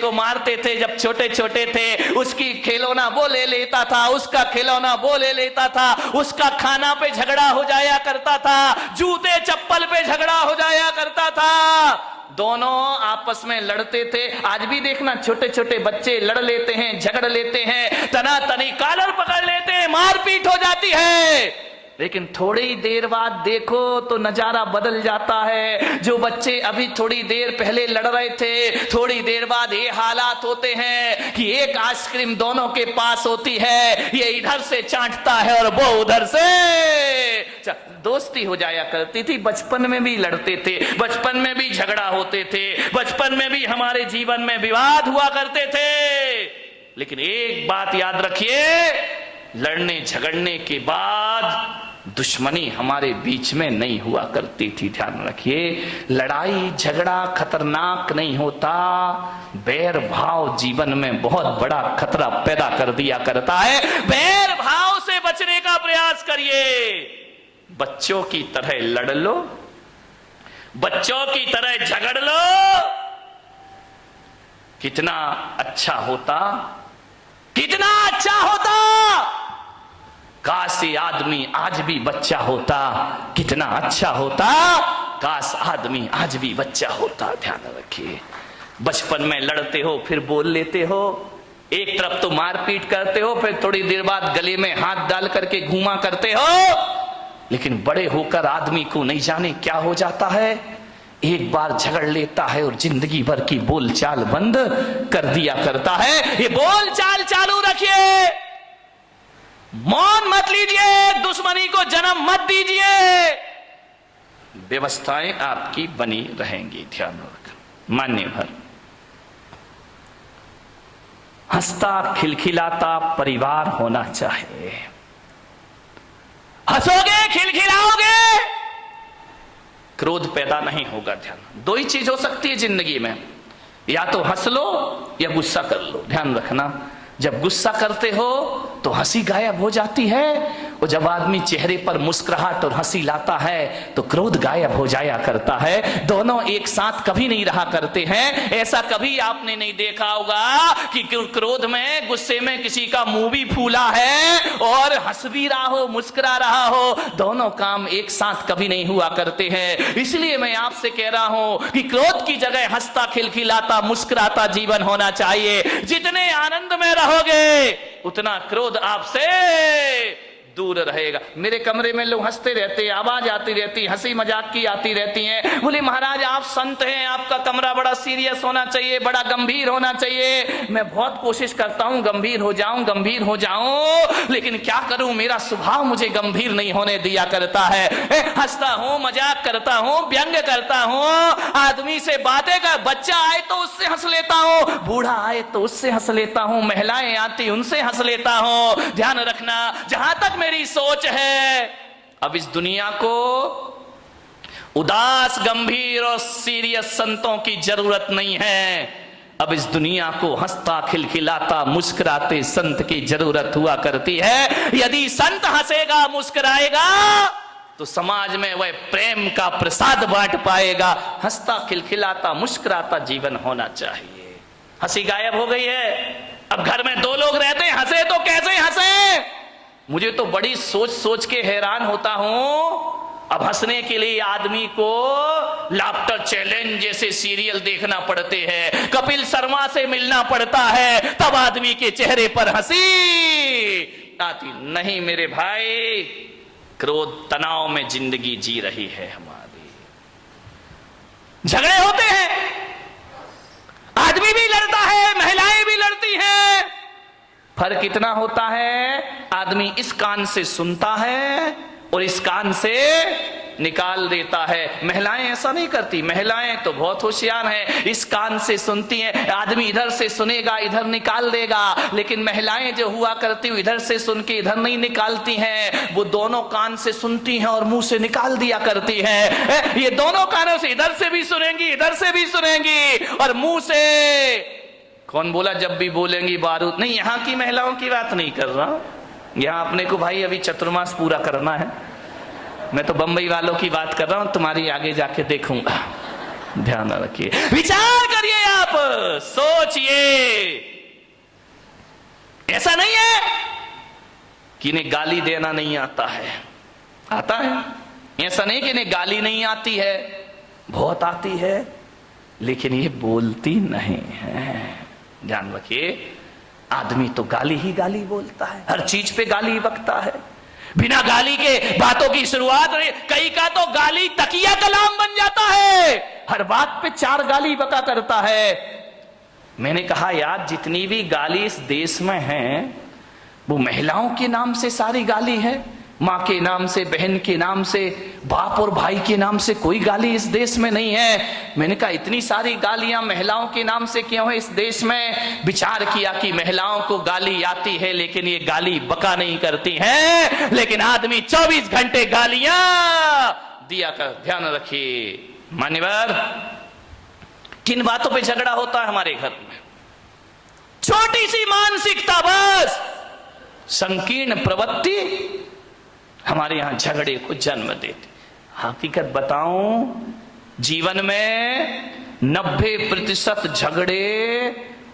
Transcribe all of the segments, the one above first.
को मारते थे जब छोटे छोटे थे, उसकी खिलौना वो ले लेता था, उसका खिलौना वो ले लेता था, उसका खाना पे झगड़ा हो जाया करता था, जूते चप्पल पे झगड़ा हो जाया करता था, दोनों आपस में लड़ते थे। आज भी देखना छोटे छोटे बच्चे लड़ लेते हैं, झगड़ लेते हैं, तना तनी कॉलर पकड़ लेते हैं, मारपीट हो जाती है। लेकिन थोड़ी देर बाद देखो तो नजारा बदल जाता है। जो बच्चे अभी थोड़ी देर पहले लड़ रहे थे, थोड़ी देर बाद ये हालात होते हैं कि एक आइसक्रीम दोनों के पास होती है, ये इधर से चाटता है और वो उधर से। दोस्ती हो जाया करती थी। बचपन में भी लड़ते थे, बचपन में भी झगड़ा होते थे, बचपन में भी हमारे जीवन में विवाद हुआ करते थे। लेकिन एक बात याद रखिए, लड़ने झगड़ने के बाद दुश्मनी हमारे बीच में नहीं हुआ करती थी। ध्यान रखिए, लड़ाई झगड़ा खतरनाक नहीं होता, बैर भाव जीवन में बहुत बड़ा खतरा पैदा कर दिया करता है। बैर भाव से बचने का प्रयास करिए। बच्चों की तरह लड़ लो, बच्चों की तरह झगड़ लो, कितना अच्छा होता, कितना अच्छा होता। काश ये आदमी आज भी बच्चा होता, कितना अच्छा होता। काश आदमी आज भी बच्चा होता। ध्यान रखिए, बचपन में लड़ते हो, फिर बोल लेते हो, एक तरफ तो मारपीट करते हो, फिर थोड़ी देर बाद गले में हाथ डाल करके घूमा करते हो। लेकिन बड़े होकर आदमी को नहीं जाने क्या हो जाता है, एक बार झगड़ लेता है और जिंदगी भर की बोलचाल बंद कर दिया करता है। ये बोलचाल चालू रखिए, मौन मत लीजिए, दुश्मनी को जन्म मत दीजिए, व्यवस्थाएं आपकी बनी रहेंगी। ध्यान रखना। मान्य भर हंसता खिलखिलाता परिवार होना चाहिए। हंसोगे, खिलखिलाओगे, क्रोध पैदा नहीं होगा। ध्यान, दो ही चीज हो सकती है जिंदगी में, या तो हंस लो या गुस्सा कर लो। ध्यान रखना, जब गुस्सा करते हो तो हंसी गायब हो जाती है, और जब आदमी चेहरे पर मुस्कुराहट और हंसी लाता है तो क्रोध गायब हो जाया करता है। दोनों एक साथ कभी नहीं रहा करते हैं। ऐसा कभी आपने नहीं देखा होगा कि क्रोध में, गुस्से में किसी का मुंह भी फूला है और हंस भी रहा हो, मुस्कुरा रहा हो। दोनों काम एक साथ कभी नहीं हुआ करते हैं। इसलिए मैं आपसे कह रहा हूं कि क्रोध की जगह हंसता खिलखिलाता मुस्कुराता जीवन होना चाहिए। जितने आनंद में रहोगे उतना क्रोध आपसे दूर रहेगा। मेरे कमरे में लोग हंसते रहते हैं, आवाज आती रहती, हंसी मजाक की आती रहती है। बोले महाराज आप संत हैं, आपका कमरा बड़ा सीरियस होना चाहिए, बड़ा गंभीर होना चाहिए। मैं बहुत कोशिश करता हूं गंभीर हो जाऊं, गंभीर हो जाऊं, लेकिन क्या करूं, मेरा स्वभाव मुझे गंभीर नहीं होने दिया करता है। हंसता हूं, मजाक करता हूं, व्यंग करता हूं, आदमी से बातें कर, बच्चा आए तो उससे हंस लेता हूं, बूढ़ा आए तो उससे हंस लेता हूं, महिलाएं आती उनसे हंस लेता हूं। ध्यान रखना, जहां तक मेरी सोच है, अब इस दुनिया को उदास, गंभीर और सीरियस संतों की जरूरत नहीं है। अब इस दुनिया को हंसता खिलखिलाता मुस्कुराते संत की जरूरत हुआ करती है। यदि संत हंसेगा, मुस्कुराएगा तो समाज में वह प्रेम का प्रसाद बांट पाएगा। हंसता खिलखिलाता मुस्कुराता जीवन होना चाहिए। हंसी गायब हो गई है। अब घर में दो लोग रहते हैं, हंसे तो कैसे हंसे? मुझे तो बड़ी सोच सोच के हैरान होता हूं। अब हंसने के लिए आदमी को लाफ्टर चैलेंज जैसे सीरियल देखना पड़ते हैं, कपिल शर्मा से मिलना पड़ता है, तब आदमी के चेहरे पर हंसी आती। नहीं मेरे भाई, क्रोध तनाव में जिंदगी जी रही है हमारी। झगड़े होते हैं, आदमी भी लड़ता है, महिलाएं भी लड़ती हैं। फर्क इतना होता है, आदमी इस कान से सुनता है और इस कान से निकाल देता है। महिलाएं ऐसा नहीं करती, महिलाएं तो बहुत होशियार हैं, इस कान से सुनती हैं। आदमी इधर से सुनेगा, इधर निकाल देगा, लेकिन महिलाएं जो हुआ करती हैं इधर से सुन के इधर नहीं निकालती हैं, वो दोनों कान से सुनती हैं और मुंह से निकाल दिया करती हैं। ये दोनों कानों से, इधर से भी सुनेंगी, इधर से भी सुनेंगी, और मुंह से। कौन बोला जब भी बोलेंगी बारूद? नहीं, यहाँ की महिलाओं की बात नहीं कर रहा, यहाँ अपने को भाई अभी चतुर्मास पूरा करना है। मैं तो बंबई वालों की बात कर रहा हूं, तुम्हारी आगे जाके देखूंगा। ध्यान रखिए, विचार करिए, आप सोचिए। ऐसा नहीं है कि इन्हें गाली देना नहीं आता है, आता है। ऐसा नहीं कि इन्हें गाली नहीं आती है, बहुत आती है, लेकिन ये बोलती नहीं है। ध्यान रखिए, आदमी तो गाली ही गाली बोलता है, हर चीज पे गाली बकता है, बिना गाली के बातों की शुरुआत। कई का तो गाली तकिया कलाम बन जाता है, हर बात पे 4 गाली बका करता है। मैंने कहा यार, जितनी भी गाली इस देश में है वो महिलाओं के नाम से सारी गाली है, माँ के नाम से, बहन के नाम से, बाप और भाई के नाम से कोई गाली इस देश में नहीं है। मैंने कहा इतनी सारी गालियां महिलाओं के नाम से क्यों है इस देश में? विचार किया कि महिलाओं को गाली आती है लेकिन ये गाली बका नहीं करती हैं, लेकिन आदमी 24 घंटे गालियां दिया कर। ध्यान रखिए मान्यवर, किन बातों पे झगड़ा होता है हमारे घर में? छोटी सी मानसिकता, बस संकीर्ण प्रवृत्ति हमारे यहां झगड़े को जन्म देती। हकीकत बताऊं, जीवन में 90% झगड़े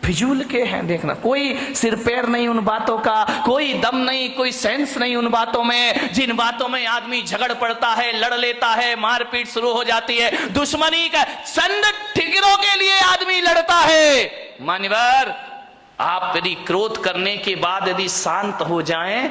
फिजूल के हैं। देखना, कोई सिर पैर नहीं उन बातों का, कोई दम नहीं, कोई सेंस नहीं उन बातों में, जिन बातों में आदमी झगड़ पड़ता है, लड़ लेता है, मारपीट शुरू हो जाती है, दुश्मनी का संद ठिकरों के लिए आदमी लड़ता है। मान्यवर, आप यदि क्रोध करने के बाद यदि शांत हो जाएं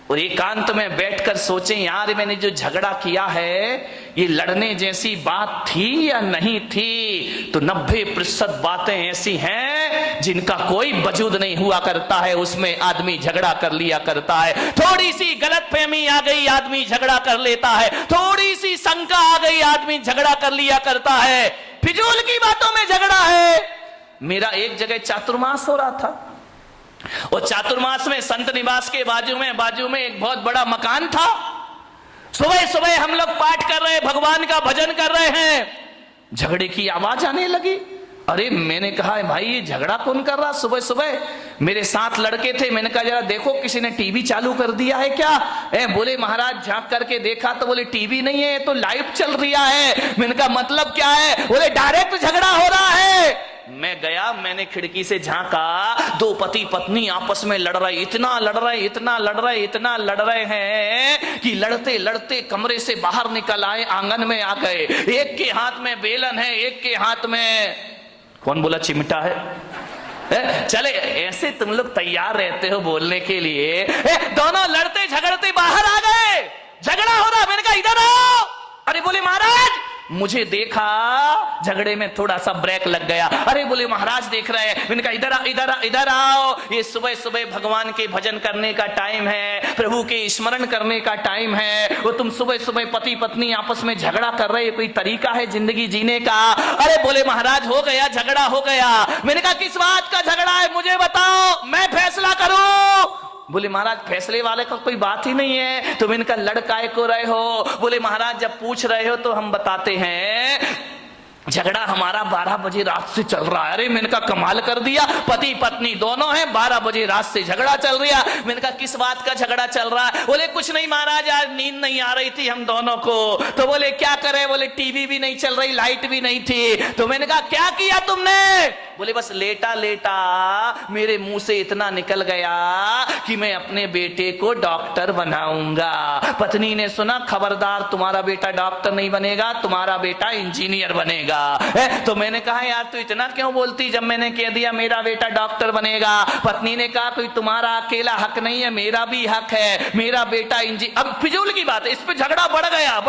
और एकांत में बैठकर सोचें, यार मैंने जो झगड़ा किया है ये लड़ने जैसी बात थी या नहीं थी, तो 90% बातें ऐसी हैं जिनका कोई वजूद नहीं हुआ करता है, उसमें आदमी झगड़ा कर लिया करता है। थोड़ी सी गलतफहमी आ गई, आदमी झगड़ा कर लेता है, थोड़ी सी शंका आ गई, आदमी झगड़ा कर लिया करता है। फिजूल की बातों में झगड़ा है। मेरा एक जगह चातुर्मास हो रहा था, और चातुर्मास में संत निवास के बाजू में एक बहुत बड़ा मकान था। सुबह सुबह हम लोग पाठ कर रहे, भगवान का भजन कर रहे हैं, झगड़े की आवाज आने लगी। अरे मैंने कहा भाई ये झगड़ा कौन कर रहा सुबह सुबह? मेरे साथ लड़के थे, मैंने कहा जरा देखो किसी ने टीवी चालू कर दिया है क्या? बोले महाराज झांक करके देखा तो बोले टीवी नहीं है, तो लाइव चल रहा है। मैंने कहा मतलब क्या है? बोले डायरेक्ट झगड़ा हो रहा है। मैं गया, मैंने खिड़की से झांका, 2 पति पत्नी आपस में लड़ रहे, इतना लड़ रहे हैं कि लड़ते लड़ते कमरे से बाहर निकल आए, आंगन में आ गए। एक के हाथ में बेलन है, एक के हाथ में कौन बोला चिमटा है। चले ऐसे तुम लोग तैयार रहते हो बोलने के लिए, दोनों लड़ते झगड़ते बाहर आ गए, झगड़ा हो रहा। मैंने कहा इधर आओ। अरे बोले महाराज, मुझे देखा, झगड़े में थोड़ा सा ब्रेक लग गया। अरे बोले महाराज देख रहे हैं। मैंने कहा इधर आओ, ये सुबह सुबह भगवान के भजन करने का टाइम है, प्रभु के स्मरण करने का टाइम है, वो तुम सुबह सुबह पति पत्नी आपस में झगड़ा कर रहे, कोई तरीका है जिंदगी जीने का? अरे बोले महाराज हो गया, झगड़ा हो गया। मैंने कहा किस बात का झगड़ा है मुझे बताओ, मैं फैसला करूं। बोले महाराज फैसले वाले का कोई बात ही नहीं है। तो मैंने कहा लड़काए को रहे हो? बोले महाराज जब पूछ रहे हो तो हम बताते हैं, झगड़ा हमारा 12 बजे रात से चल रहा है। अरे मैंने कहा कमाल कर दिया, पति पत्नी दोनों हैं, 12 बजे रात से झगड़ा चल रहा। मैंने कहा किस बात का झगड़ा चल रहा है? बोले कुछ नहीं महाराज, आज नींद नहीं आ रही थी हम दोनों को। तो बोले क्या करे? बोले टीवी भी नहीं चल रही, लाइट भी नहीं थी। तो मैंने कहा क्या किया तुमने? बोले बस लेटा लेटा मेरे मुंह से इतना निकल गया कि मैं अपने बेटे को डॉक्टर बनाऊंगा। पत्नी ने सुना, खबरदार तुम्हारा बेटा डॉक्टर नहीं बनेगा, तुम्हारा बेटा इंजीनियर बनेगा। तो मैंने कहा यार तू इतना क्यों बोलती, जब मैंने कह दिया मेरा बेटा डॉक्टर बनेगा। पत्नी ने कहा कोई तुम्हारा अकेला हक नहीं है, मेरा भी हक है, मेरा बेटा अब फिजूल की बात है, इस पे झगड़ा बढ़ गया।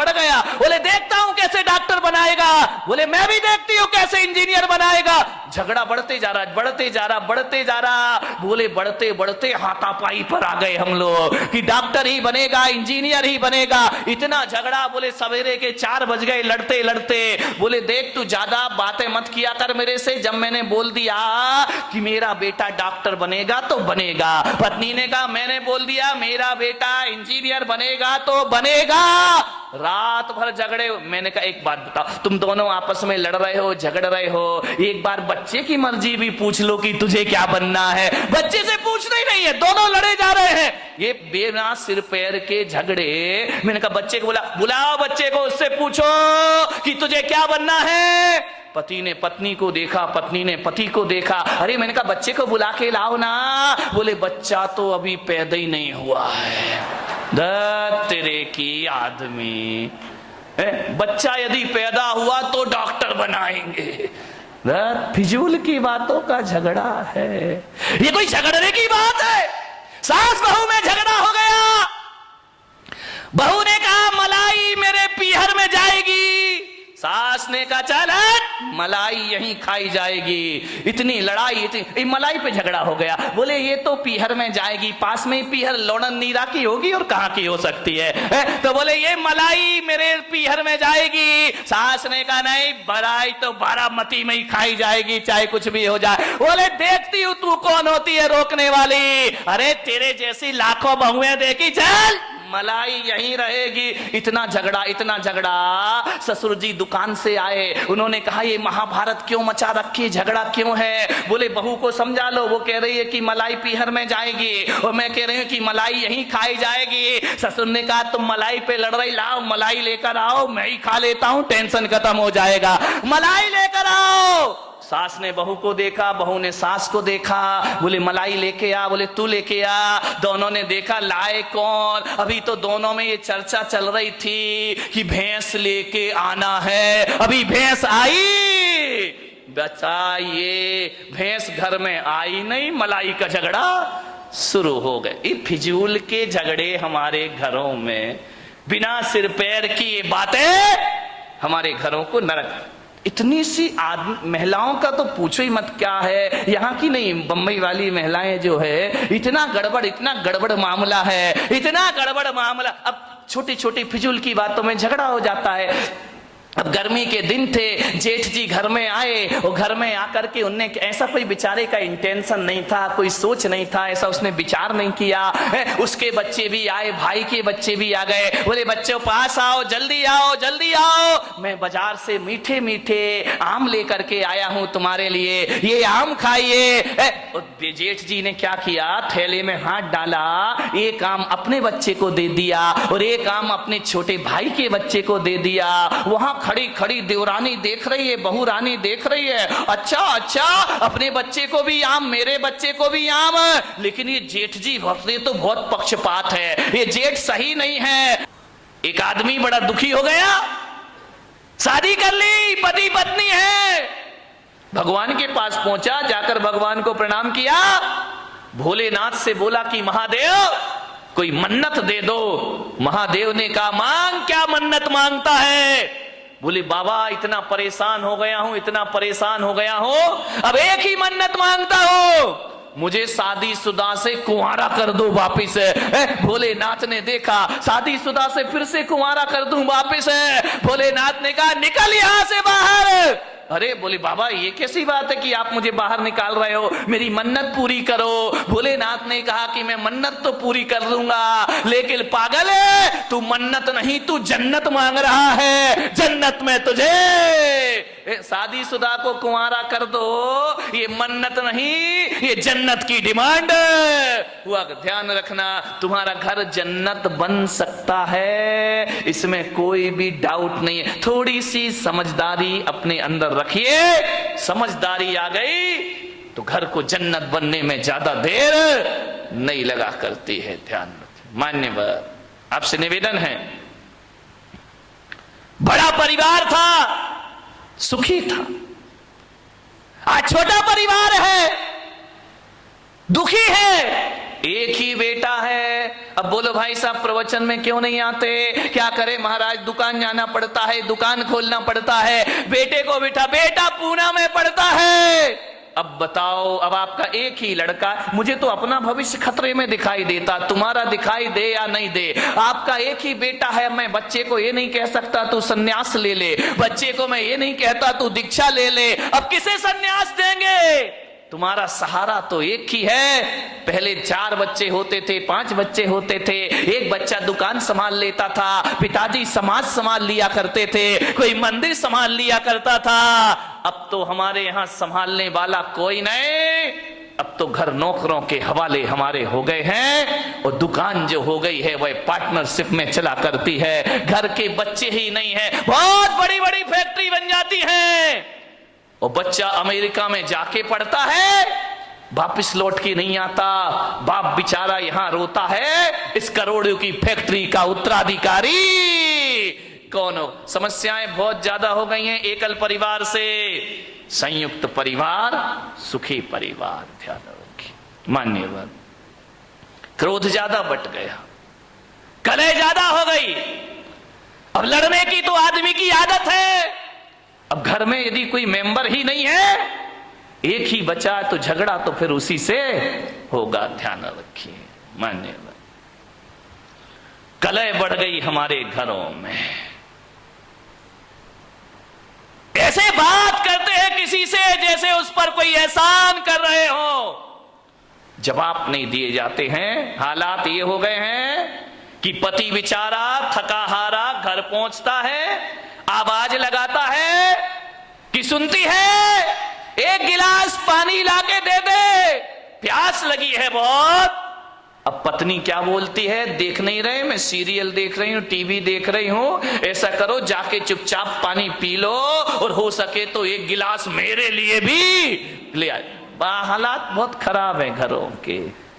बोले देखता हूं कैसे डॉक्टर बनाएगा। बोले मैं भी देखती हूं कैसे इंजीनियर बनाएगा। झगड़ा बढ़ते जा रहा। बोले बढ़ते बढ़ते हाथापाई पर आ गए हम लोग कि डॉक्टर ही बनेगा, इंजीनियर ही बनेगा। इतना झगड़ा, बोले सवेरे के 4 बज गए लड़ते लड़ते। बोले देख तू ज्यादा बातें मत किया कर मेरे से, जब मैंने बोल दिया कि मेरा बेटा डॉक्टर बनेगा तो बनेगा। पत्नी ने कहा मैंने बोल दिया मेरा बेटा इंजीनियर बनेगा तो बनेगा। रात भर झगड़े। मैंने कहा एक बात बताओ, तुम दोनों आपस में लड़ रहे हो, झगड़ रहे हो, एक बार बच्चे की मर्जी भी पूछ लो कि तुझे क्या बनना है। बच्चे से पूछना ही नहीं है, दोनों लड़े जा रहे हैं, ये बिना सिर पैर के झगड़े। मैंने कहा बच्चे को बुलाओ बच्चे को, उससे पूछो कि तुझे क्या बनना है। पति ने पत्नी को देखा, पत्नी ने पति को देखा। अरे मैंने कहा बच्चे को बुला के लाओ ना। बोले बच्चा तो अभी पैदा ही नहीं हुआ है। तेरे की आदमी, बच्चा यदि पैदा हुआ तो डॉक्टर बनाएंगे। फिजूल की बातों का झगड़ा है। ये कोई झगड़ने की बात है? सास बहू में झगड़ा हो गया। बहू ने कहा मलाई मेरे पीहर में जाएगी, सास ने कहा चल मलाई यहीं खाई जाएगी। इतनी लड़ाई, इतनी मलाई पे झगड़ा हो गया। बोले ये तो पीहर में जाएगी, पास में ही पीहर लोड़न नीरा की होगी और कहां की हो सकती है? तो बोले ये मलाई मेरे पीहर में जाएगी। सास ने कहा नहीं, मलाई तो बारामती में ही खाई जाएगी, चाहे कुछ भी हो जाए। बोले देखती हूं तू कौन होती है रोकने वाली। अरे तेरे जैसी लाखों बहुएं देखी, चल मलाई यहीं रहेगी। इतना झगड़ा, इतना झगड़ा। ससुर जी दुकान से आए, उन्होंने कहा ये महाभारत क्यों मचा रखी, झगड़ा क्यों है? बोले बहू को समझा लो, वो कह रही है कि मलाई पीहर में जाएगी और मैं कह रही हूँ कि मलाई यहीं खाई जाएगी। ससुर ने कहा तुम मलाई पे लड़ रही, लाओ मलाई लेकर आओ, मैं ही खा लेता हूँ, टेंशन खत्म हो जाएगा, मलाई लेकर आओ। सास ने बहू को देखा, बहू ने सास को देखा। बोले मलाई लेके आ, बोले तू लेके आ। दोनों ने देखा लाए कौन। अभी तो दोनों में ये चर्चा चल रही थी कि भैंस लेके आना है। अभी भैंस आई, बचा ये भैंस घर में आई नहीं, मलाई का झगड़ा शुरू हो गए। ये फिजूल के झगड़े हमारे घरों में, बिना सिर पैर की ये बातें हमारे घरों को नरक। इतनी सी महिलाओं का तो पूछो ही मत क्या है। यहाँ की नहीं, बम्बई वाली महिलाएं जो है, इतना गड़बड़ मामला है, इतना गड़बड़ मामला। अब छोटी छोटी फिजूल की बातों में झगड़ा हो जाता है। अब गर्मी के दिन थे, जेठ जी घर में आए और घर में आकर के उनने ऐसा कोई बेचारे का इंटेंशन नहीं था, कोई सोच नहीं था, ऐसा उसने विचार नहीं किया। उसके बच्चे भी आए, भाई के बच्चे भी आ गए। बोले बच्चों पास आओ, जल्दी आओ, जल्दी आओ, मैं बाजार से मीठे मीठे आम लेकर के आया हूं तुम्हारे लिए, ये आम खाइए। जेठ जी ने क्या किया, थैले में हाथ डाला, एक आम अपने बच्चे को दे दिया और एक आम अपने छोटे भाई के बच्चे को दे दिया। वहां खड़ी खड़ी देवरानी देख रही है, बहू रानी देख रही है, अच्छा अच्छा अपने बच्चे को भी आम, मेरे बच्चे को भी आम। लेकिन ये जेठ जी भरते तो बहुत पक्षपात है, ये जेठ सही नहीं है। एक आदमी बड़ा दुखी हो गया, शादी कर ली, पति पत्नी है, भगवान के पास पहुंचा, जाकर भगवान को प्रणाम किया, भोलेनाथ से बोला कि महादेव कोई मन्नत दे दो। महादेव ने कहा मांग, क्या मन्नत मांगता है? बोले बाबा इतना परेशान हो गया हूं, इतना परेशान हो गया हूं, अब एक ही मन्नत मांगता हूं, मुझे शादीशुदा से कुंवारा कर दो वापिस। भोलेनाथ ने देखा, शादीशुदा से फिर से कुंवारा कर दूं वापिस। भोलेनाथ ने कहा निकल यहां से बाहर। अरे बोले बाबा ये कैसी बात है कि आप मुझे बाहर निकाल रहे हो, मेरी मन्नत पूरी करो। भोलेनाथ ने कहा कि मैं मन्नत तो पूरी कर लूंगा, लेकिन पागल है तू, मन्नत नहीं तू जन्नत मांग रहा है, जन्नत में तुझे शादीशुदा को कुंवारा कर दो, ये मन्नत नहीं, ये जन्नत की डिमांड हुआ। ध्यान रखना, तुम्हारा घर जन्नत बन सकता है, इसमें कोई भी डाउट नहीं है। थोड़ी सी समझदारी अपने अंदर रखिए, समझदारी आ गई तो घर को जन्नत बनने में ज्यादा देर नहीं लगा करती है। ध्यान रखिए। मान्यवर आपसे निवेदन है, बड़ा परिवार था, सुखी था, आज छोटा परिवार है, दुखी है, एक ही बेटा है। अब बोलो भाई साहब प्रवचन में क्यों नहीं आते? क्या करे महाराज, दुकान जाना पड़ता है, दुकान खोलना पड़ता है, बेटे को बिठा, बेटा पूना में पड़ता है। अब बताओ, अब आपका एक ही लड़का, मुझे तो अपना भविष्य खतरे में दिखाई देता, तुम्हारा दिखाई दे या नहीं दे, आपका एक ही बेटा है। मैं बच्चे को ये नहीं कह सकता तू सन्यास ले ले, बच्चे को मैं ये नहीं कहता तू दीक्षा ले ले। अब किसे सन्यास देंगे? तुम्हारा सहारा तो एक ही है। पहले 4 बच्चे होते थे, 5 बच्चे होते थे, एक बच्चा दुकान संभाल लेता था, पिताजी समाज संभाल लिया करते थे, कोई मंदिर संभाल लिया करता था। अब तो हमारे यहाँ संभालने वाला कोई नहीं, अब तो घर नौकरों के हवाले हमारे हो गए हैं और दुकान जो हो गई है वह पार्टनरशिप में चला करती है। घर के बच्चे ही नहीं है, बहुत बड़ी बड़ी फैक्ट्री बन जाती है। और बच्चा अमेरिका में जाके पढ़ता है, वापिस लौट के नहीं आता, बाप बेचारा यहां रोता है, इस करोड़ों की फैक्ट्री का उत्तराधिकारी कौन हो। समस्याएं बहुत ज्यादा हो गई हैं एकल परिवार से। संयुक्त परिवार सुखी परिवार, ध्यान रखिए। मान्यवर, क्रोध ज्यादा बट गया, कलह ज्यादा हो गई। अब लड़ने की तो आदमी की आदत है। अब घर में यदि कोई मेंबर ही नहीं है, एक ही बचा, तो झगड़ा तो फिर उसी से होगा, ध्यान रखिए। मान्यवर, कलह बढ़ गई हमारे घरों में। ऐसे बात करते हैं किसी से जैसे उस पर कोई एहसान कर रहे हो, जवाब नहीं दिए जाते हैं। हालात ये हो गए हैं कि पति बेचारा थका हारा घर पहुंचता है, आवाज लगाता है कि सुनती है, एक गिलास पानी लाके दे दे, प्यास लगी है बहुत। अब पत्नी क्या बोलती है, देख नहीं रहे, मैं सीरियल देख रही हूं, टीवी देख रही हूं, ऐसा करो जाके चुपचाप पानी पी लो, और हो सके तो एक गिलास मेरे लिए भी ले आए। हालात बहुत खराब है घरों के,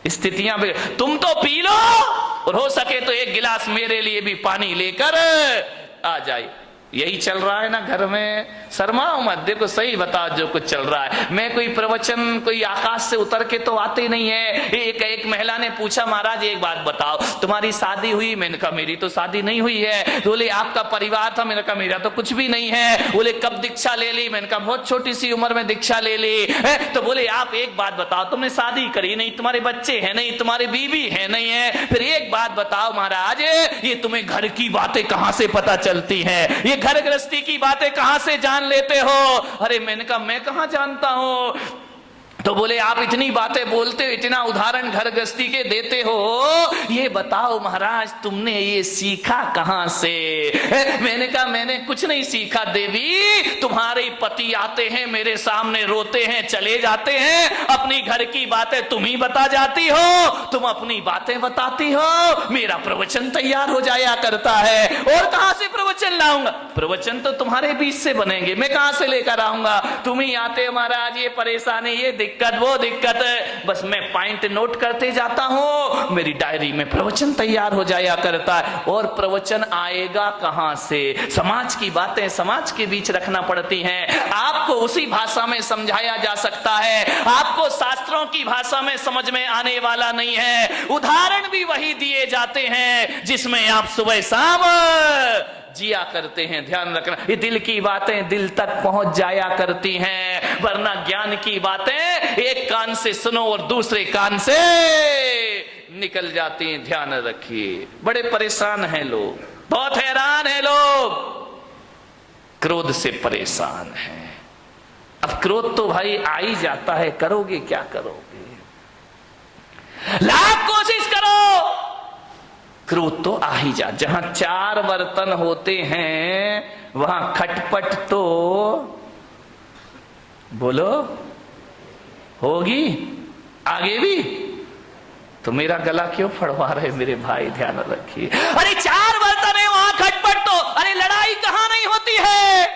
स्थितियां भी। तुम तो पी लो, और हो सके तो एक गिलास मेरे लिए भी पानी लेकर आ जाए। यही चल रहा है ना घर में। शर्माओ मत, देखो सही बताओ जो कुछ चल रहा है। मैं कोई प्रवचन कोई आकाश से उतर के तो आते नहीं है। एक महिला ने पूछा, महाराज एक बात बताओ, तुम्हारी शादी हुई? मैंने कहा मेरी तो शादी नहीं हुई है। बोले आपका परिवार था? मैंने कहा मेरा तो कुछ भी नहीं है। बोले कब दीक्षा ले ली? मैंने कहा बहुत छोटी सी उम्र में दीक्षा ले ली है। तो बोले आप एक बात बताओ, तुमने शादी करी नहीं, तुम्हारे बच्चे हैं नहीं, तुम्हारे बीवी है नहीं है, फिर एक बात बताओ महाराज, ये तुम्हें घर की बातें कहां से पता चलती है, ये घर गृहस्थी की बातें कहां से जान लेते हो? अरे मैंने कहा मैं कहां जानता हूं। तो बोले आप इतनी बातें बोलते हो, इतना उदाहरण घर गृहस्थी के देते हो, ये बताओ महाराज तुमने ये सीखा कहां से? मैंने कहा मैंने कुछ नहीं सीखा देवी, तुम्हारे पति आते हैं मेरे सामने, रोते हैं, चले जाते हैं, अपनी घर की बातें तुम ही बता जाती हो, तुम अपनी बातें बताती हो, मेरा प्रवचन तैयार हो जाया करता है। और कहां से प्रवचन लाऊंगा? प्रवचन तो तुम्हारे बीच से बनेंगे, मैं कहां से लेकर आऊंगा? तुम ही आते हो महाराज, ये परेशानी, ये दिक्कत, वो दिक्कत, बस मैं पॉइंट नोट करते जाता हूं, मेरी डायरी में प्रवचन तैयार हो जाया करता है। और प्रवचन आएगा कहां से? समाज की बातें समाज के बीच रखना पड़ती हैं। आपको उसी भाषा में समझाया जा सकता है, आपको शास्त्रों की भाषा में समझ में आने वाला नहीं है। उदाहरण भी वही दिए जाते हैं जिसमें आप सुबह शाम जिया करते हैं। ध्यान रखना, ये दिल की बातें दिल तक पहुंच जाया करती हैं, वरना ज्ञान की बातें एक कान से सुनो और दूसरे कान से निकल जाती हैं। ध्यान रखिए, बड़े परेशान हैं लोग, बहुत हैरान हैं लोग, क्रोध से परेशान हैं। अब क्रोध तो भाई आ ही जाता है, करोगे क्या करोगे? लाख कोशिश करो, क्रोध तो आ ही जा। जहां चार बर्तन होते हैं वहां खटपट तो बोलो होगी, आगे भी। तो मेरा गला क्यों फड़वा रहे मेरे भाई? ध्यान रखिए। अरे चार बर्तन है वहां खटपट तो, अरे लड़ाई कहां नहीं होती है।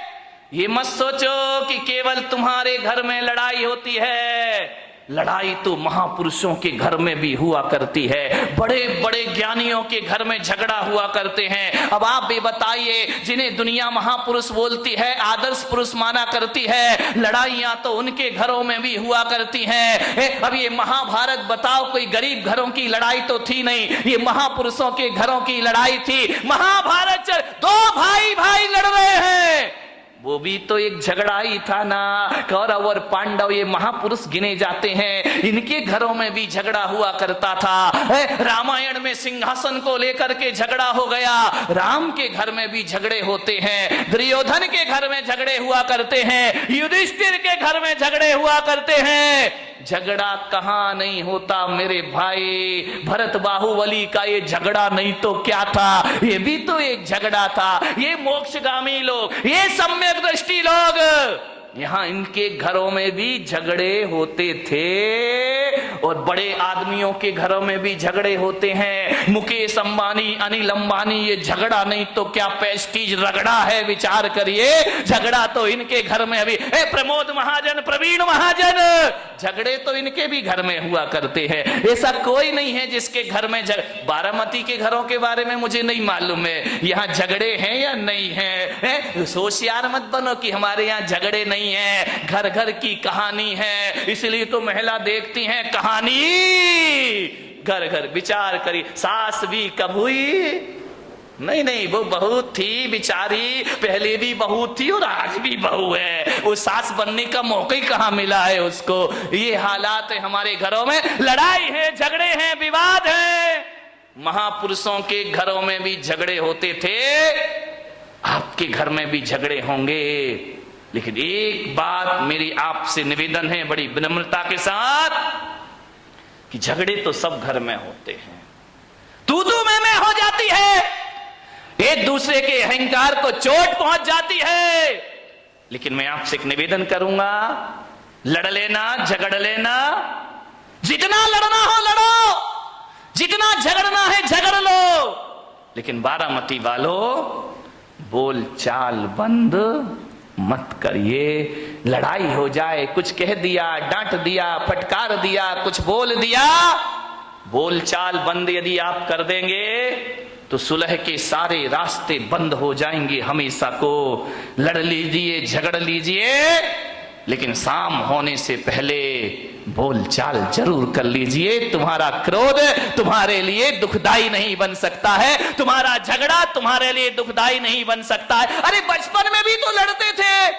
ये मत सोचो कि केवल तुम्हारे घर में लड़ाई होती है, लड़ाई तो महापुरुषों के घर में भी हुआ करती है, बड़े बड़े ज्ञानियों के घर में झगड़ा हुआ करते हैं। अब आप भी बताइए, जिन्हें दुनिया महापुरुष बोलती है, आदर्श पुरुष माना करती है, लड़ाइयां तो उनके घरों में भी हुआ करती हैं। अब ये महाभारत बताओ, कोई गरीब घरों की लड़ाई तो थी नहीं, ये महापुरुषों के घरों की लड़ाई थी। महाभारत दो भाई भाई लड़ रहे हैं, वो भी तो एक झगड़ा ही था ना। कौरव और पांडव ये महापुरुष गिने जाते हैं, इनके घरों में भी झगड़ा हुआ करता था। रामायण में सिंहासन को लेकर के झगड़ा हो गया, राम के घर में भी झगड़े होते हैं, दुर्योधन के घर में झगड़े हुआ करते हैं, युधिष्ठिर के घर में झगड़े हुआ करते हैं। झगड़ा कहां नहीं होता मेरे भाई? भरत बाहुबली का ये झगड़ा नहीं तो क्या था? ये भी तो एक झगड़ा था। ये मोक्षगामी लोग, ये सम्यक दृष्टि लोग, यहां इनके घरों में भी झगड़े होते थे। और बड़े आदमियों के घरों में भी झगड़े होते हैं। मुकेश अंबानी, अनिल अंबानी, ये झगड़ा नहीं तो क्या पेस्टीज रगड़ा है, विचार करिए। झगड़ा तो इनके घर में अभी प्रमोद महाजन, प्रवीण महाजन, झगड़े तो इनके भी घर में हुआ करते हैं। ऐसा कोई नहीं है जिसके घर में बारामती के घरों के बारे में मुझे नहीं मालूम है, यहाँ झगड़े हैं या नहीं है। होशियार मत बनो कि हमारे यहाँ झगड़े नहीं है, घर घर की कहानी है। इसलिए तो महिला देखती हैं कहानी घर घर। विचार करी, सास भी कब हुई? नहीं, वो बहू थी बेचारी, पहले भी बहू थी और आज भी बहू है। वो सास बनने का मौका ही कहां मिला है उसको। ये हालात है हमारे घरों में, लड़ाई है, झगड़े हैं, विवाद है। महापुरुषों के घरों में भी झगड़े होते थे, आपके घर में भी झगड़े होंगे। लेकिन एक बात मेरी आपसे निवेदन है बड़ी विनम्रता के साथ, कि झगड़े तो सब घर में होते हैं, तू मैं हो जाती है, एक दूसरे के अहंकार को चोट पहुंच जाती है। लेकिन मैं आपसे एक निवेदन करूंगा, लड़ लेना, झगड़ लेना, जितना लड़ना हो लड़ो, जितना झगड़ना है झगड़ लो, लेकिन बारामती वालों बोल चाल बंद मत करिए। लड़ाई हो जाए, कुछ कह दिया, डांट दिया, फटकार दिया, कुछ बोल दिया, बोल चाल बंद यदि आप कर देंगे तो सुलह के सारे रास्ते बंद हो जाएंगे हमेशा को। लड़ लीजिए, झगड़ लीजिए, लेकिन शाम होने से पहले बोल चाल जरूर कर लीजिए। तुम्हारा क्रोध तुम्हारे लिए दुखदाई नहीं बन सकता है, तुम्हारा झगड़ा तुम्हारे लिए दुखदाई नहीं बन सकता है। अरे बचपन में भी तो लड़ते थे।